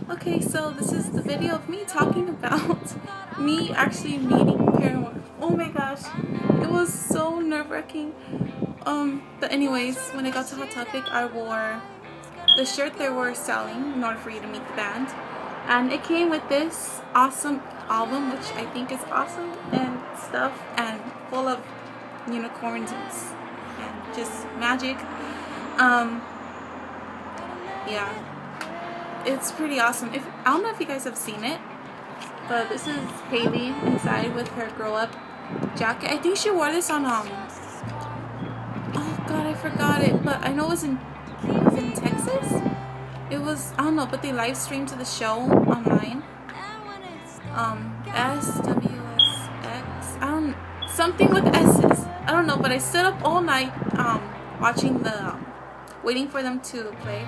Okay, so this is the video of me talking about me actually meeting Paramore. Oh my gosh, it was so nerve-wracking. But anyways, when I got to Hot Topic, I wore the shirt they were selling in order for you to meet the band, and it came with this awesome album, which I think is awesome and stuff, and full of unicorns and just magic. Yeah. It's pretty awesome. I don't know if you guys have seen it, but this is Haley inside with her grow up jacket. I think she wore this on oh god, I forgot it, but I know it was in Texas. It was, I don't know, but they live streamed the show online. SWSX. Something with S's. I don't know, but I stood up all night watching waiting for them to play.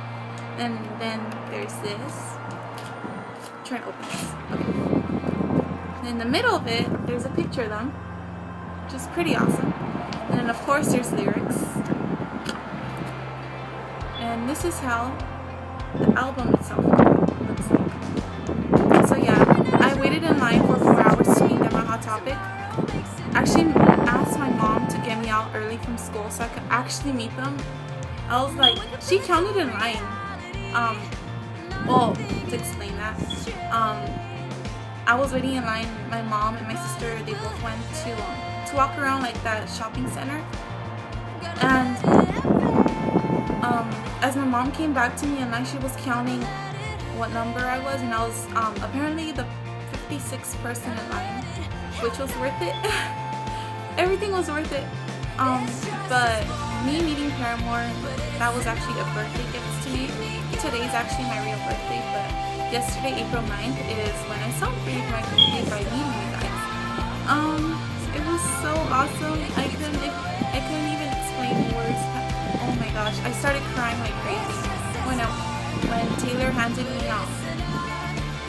And then there's this. I'm trying to open this. Okay. And in the middle of it, there's a picture of them, which is pretty awesome. And then of course there's lyrics. And this is how the album itself looks like. So yeah, I waited in line for 4 hours to meet them on Hot Topic. Actually asked my mom to get me out early from school so I could actually meet them. I was like, she counted in line. Well, to explain that, I was waiting in line. My mom and my sister, they both went to walk around like that shopping center. And as my mom came back to me in line, she was counting what number I was, and I was apparently the 56th person in line, which was worth it. Everything was worth it. But me meeting Paramore, that was actually a birthday gift to me. Today's actually my real birthday, but yesterday, April 9th, is when I celebrated my birthday by meeting you guys. It was so awesome. I couldn't even explain in words. Oh my gosh, I started crying like crazy when Taylor handed me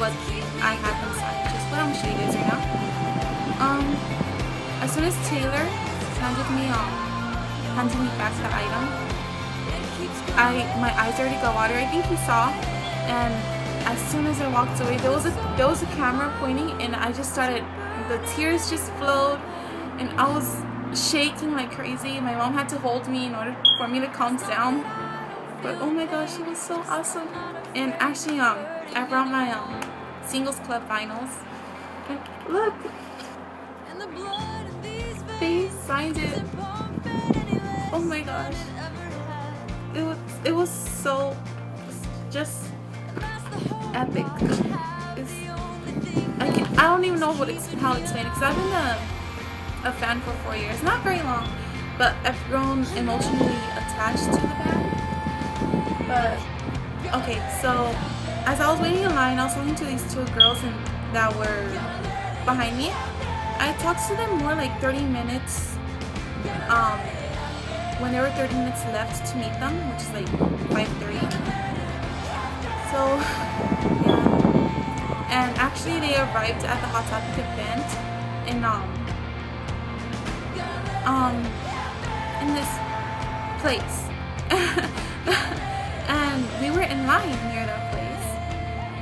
what I had them sign, which is what I'm showing you guys right now. As soon as Taylor handed me back the item, my eyes already got water. I think he saw, and as soon as I walked away, there was a camera pointing, and I just started, the tears just flowed, and I was shaking like crazy. My mom had to hold me in order for me to calm down. But oh my gosh, it was so awesome. And actually, I brought my Singles Club vinyls. And look, they signed it. Oh my gosh. It was so just epic. I don't even know how to explain it, because I've been a fan for 4 years. Not very long, but I've grown emotionally attached to the band. But okay, so as I was waiting in line, I was talking to these two girls that were behind me. I talked to them more like 30 minutes. When there were 30 minutes left to meet them, which is like 5:30. So yeah, and actually they arrived at the Hot Topic event in this place, and we were in line near that place,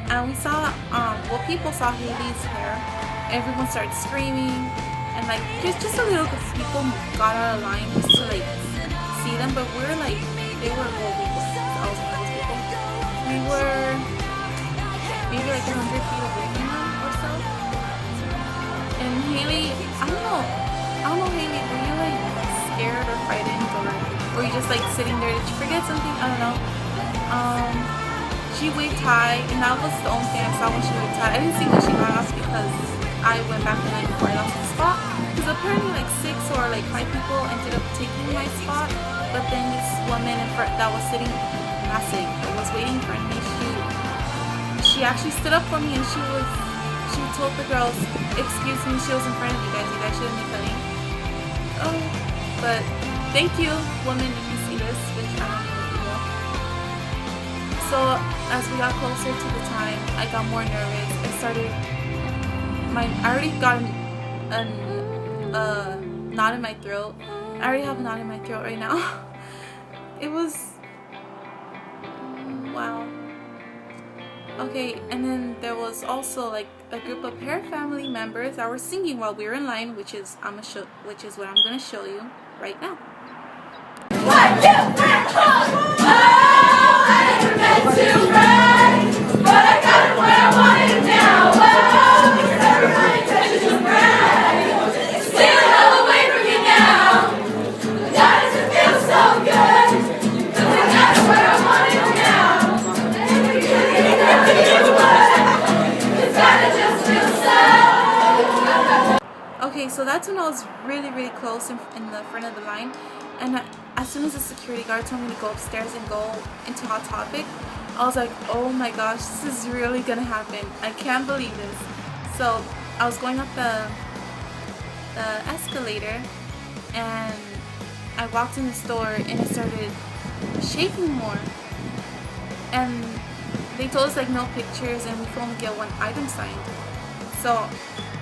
and we saw people saw Haley's hair. Everyone started screaming, and like just a little bit of people got out of line just to like see them, but I was one of those people. We were maybe like 100 feet away from them or so. And Haley, I don't know, Haley, were you like scared or frightened, or were you just like sitting there? Did you forget something? I don't know. She waved high, and that was the only thing I saw when she waved high. I didn't see when she got off because I went back the night before I lost my spot. Because apparently like 6 or like 5 people ended up taking my spot. But then this woman that was sitting massive, that was waiting for me, she actually stood up for me, and she told the girls, excuse me, she was in front of you guys shouldn't be cutting. Oh, but thank you, woman, if you see this, which I don't know if you will. So as we got closer to the time, I got more nervous. I already got a knot in my throat. I already have a knot in my throat right now. It was, wow. Okay, and then there was also like a group of Pear family members that were singing while we were in line, which is what I'm gonna show you right now. What you oh, I never meant to brag, but I got it where I wanted it now. Oh, it's never my intention to brag. Stealing all away from you now. That doesn't feel so good. But I got it where I wanted it now. Okay, so that's when I was really close in the front of the line, and as soon as the security guard told me to go upstairs and go into HotTopic, I was like, oh my gosh, this is really gonna happen. I can't believe this. So I was going up the escalator, and I walked in the store and it started shaking more, and they told us like no pictures and we could only get one item signed. So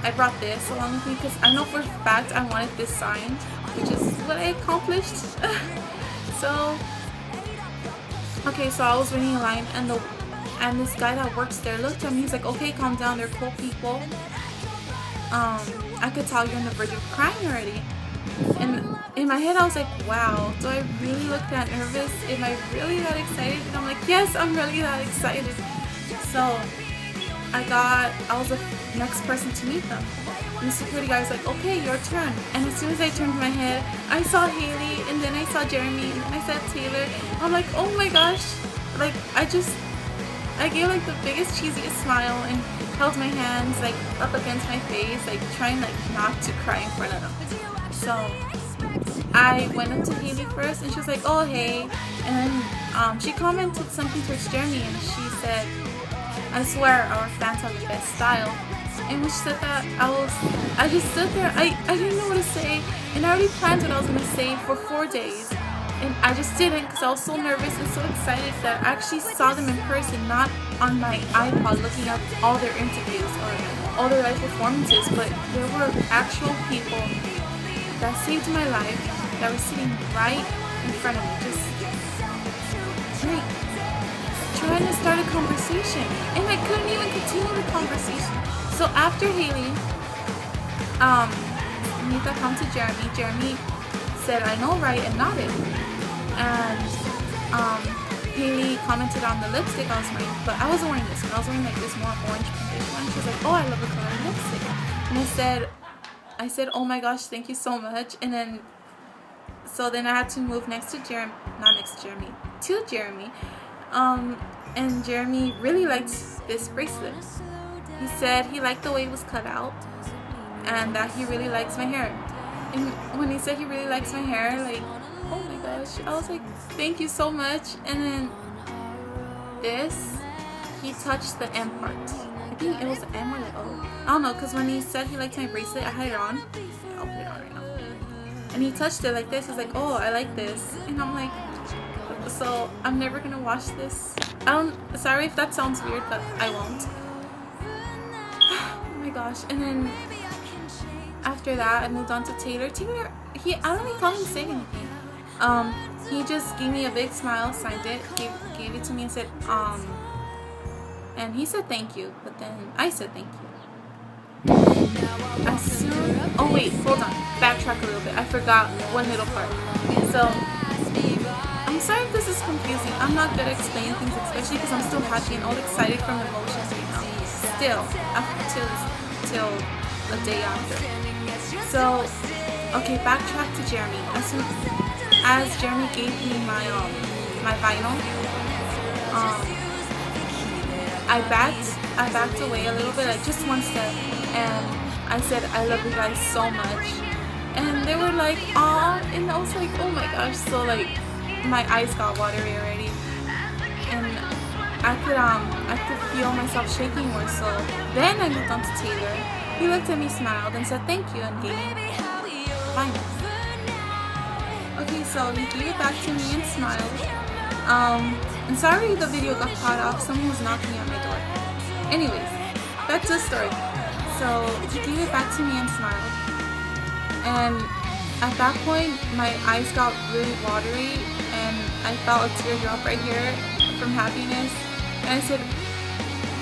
I brought this along with me because I know for a fact I wanted this signed, which is what I accomplished. So okay, so I was waiting in line, and this guy that works there looked at me. He's like, okay, calm down, they're cool people. I could tell you're on the verge of crying already. And in my head I was like, wow, do I really look that nervous? Am I really that excited? And I'm like, yes, I'm really that excited. So I was the next person to meet them. And the security guy was like, okay, your turn. And as soon as I turned my head, I saw Haley, and then I saw Jeremy, and then I saw Taylor. I'm like, oh my gosh. Like, I gave like the biggest, cheesiest smile and held my hands like up against my face, like trying like not to cry in front of them. So I went up to Haley first, and she was like, oh hey. And then she commented something towards Jeremy, and she said, I swear our fans have the best style. And when she said that, I just stood there. I didn't know what to say, and I already planned what I was gonna say for 4 days, and I just didn't because I was so nervous and so excited that I actually saw them in person, not on my iPod looking up all their interviews or all their live performances, but there were actual people that saved my life that were sitting right in front of me, just like trying to start a conversation, and I couldn't even continue the conversation. So after Haley, Nita come to Jeremy. Jeremy said, I know, right, and nodded. And Haley commented on the lipstick I was wearing, but I wasn't wearing this one. I was wearing like this more orange pinkish one. She was like, oh, I love the color of lipstick. And I said, oh my gosh, thank you so much. And then, so then I had to move to Jeremy. And Jeremy really liked this bracelet. He said he liked the way it was cut out, and that he really likes my hair. And when he said he really likes my hair, like, oh my gosh, I was like, thank you so much. And then this, he touched the M part. I think it was the M or the O. I don't know, because when he said he liked my bracelet, I had it on. I'll put it on right now. And he touched it like this. He's like, oh, I like this. And I'm like, so I'm never gonna wash this. Sorry if that sounds weird, but I won't. Oh my gosh. And then after that, I moved on to Taylor. Taylor, I don't even call him say anything. He just gave me a big smile, signed it, gave it to me and said, and he said thank you, but then I said thank you. Oh wait, hold on, backtrack a little bit. I forgot one little part. So, I'm sorry if this is confusing. I'm not good at explaining things, especially because I'm still happy and all excited from emotions right now. Still, till the day after. So, okay, backtrack to Jeremy. As Jeremy gave me my vinyl, I backed away a little bit, like just one step, and I said, I love you guys so much. And they were like, aw, and I was like, oh my gosh. So like my eyes got watery already, and I could feel myself shaking more. So then I moved on to Taylor. He looked at me, smiled, and said thank you, and gave me vinyl. Okay, so he gave it back to me and smiled. I'm sorry the video got cut off. Someone was knocking at my door. Anyways, back to the story. So he gave it back to me and smiled. And at that point, my eyes got really watery, and I felt a teardrop right here from happiness. And I said,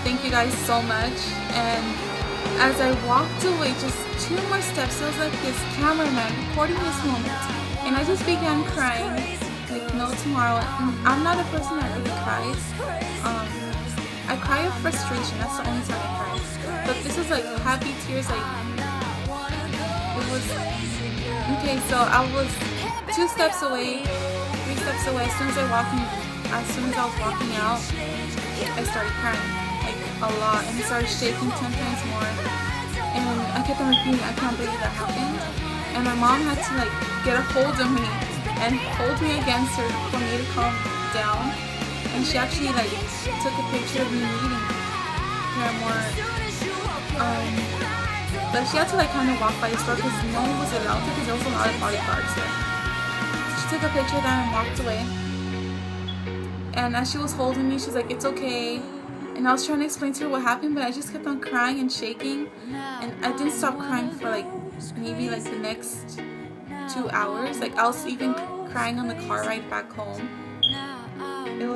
thank you guys so much. And as I walked away, just 2 more steps, there was like this cameraman recording this moment, and I just began crying like no tomorrow. And I'm not a person that really cries. I cry of frustration. That's the only time I cry. But this was like happy tears. Like it was okay. So I was 2 steps away, 3 steps away. As soon as I was walking out, I started crying like a lot, and I started shaking 10 times more. And I kept on repeating, I can't believe that happened. And my mom had to like get a hold of me and hold me against her for me to calm down. And she actually like took a picture of me meeting Paramore. But she had to like kind of walk by the store because no one was allowed to, because there was a lot of bodyguards there. She took a picture of that and walked away. And as she was holding me, she's like, "It's okay." And I was trying to explain to her what happened, but I just kept on crying and shaking. And I didn't stop crying for like maybe like the next 2 hours. Like I was even crying on the car ride back home. It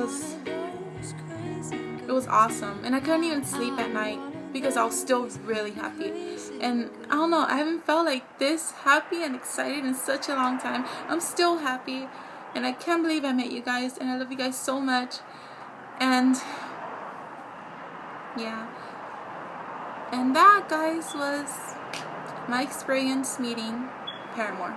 was awesome. And I couldn't even sleep at night because I was still really happy. And I don't know, I haven't felt like this happy and excited in such a long time. I'm still happy, and I can't believe I met you guys, and I love you guys so much. And yeah, and that, guys, was my experience meeting Paramore.